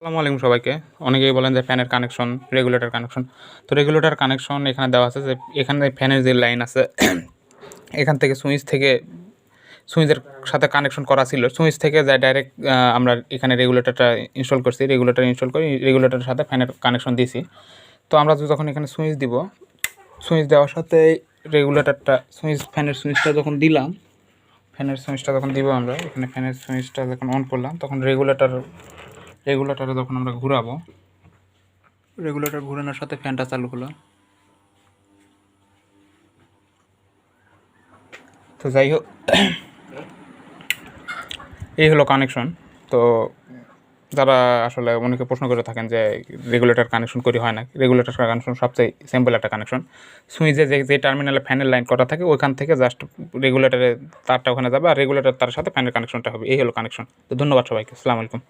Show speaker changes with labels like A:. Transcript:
A: আসসালামু আলাইকুম সবাইকে। অনেকেই বলেন যে ফ্যানের কানেকশন, রেগুলেটর কানেকশন। তো রেগুলেটর কানেকশন এখানে দেওয়া আছে যে এখানে ফ্যানের যে লাইন আছে এখান থেকে সুইচের সাথে কানেকশন করা ছিল। সুইচ থেকে যায় ডাইরেক্ট আমরা এখানে রেগুলেটরটা ইনস্টল করছি। রেগুলেটর ইনস্টল করে রেগুলেটরের সাথে ফ্যানের কানেকশন দিছি। তো আমরা যখন এখানে সুইচ দিব, সুইচ দেওয়ার সাথে ফ্যানের সুইচটা যখন দিলাম, ফ্যানের সুইচটা যখন দিব আমরা এখানে ফ্যানের সুইচটা যখন অন করলাম তখন রেগুলেটরে যখন আমরা ঘুরাবো, রেগুলেটর ঘুরানোর সাথে ফ্যানটা চালু হলো। তো যাই হোক, এই হলো কানেকশন। তো যারা আসলে অনেকে প্রশ্ন করে থাকেন যে রেগুলেটর কানেকশন করি হয় না, রেগুলেটর কানেকশন সবচেয়ে সিম্পল একটা কানেকশন। সুইচে যে টার্মিনালে ফ্যানের লাইন করা থাকে ওইখান থেকে জাস্ট রেগুলেটরের তারটা ওখানে যাবে আর রেগুলেটর তার সাথে ফ্যানের কানেকশনটা হবে। এই হলো কানেকশন। তো ধন্যবাদ সবাইকে। আসসালামু আলাইকুম।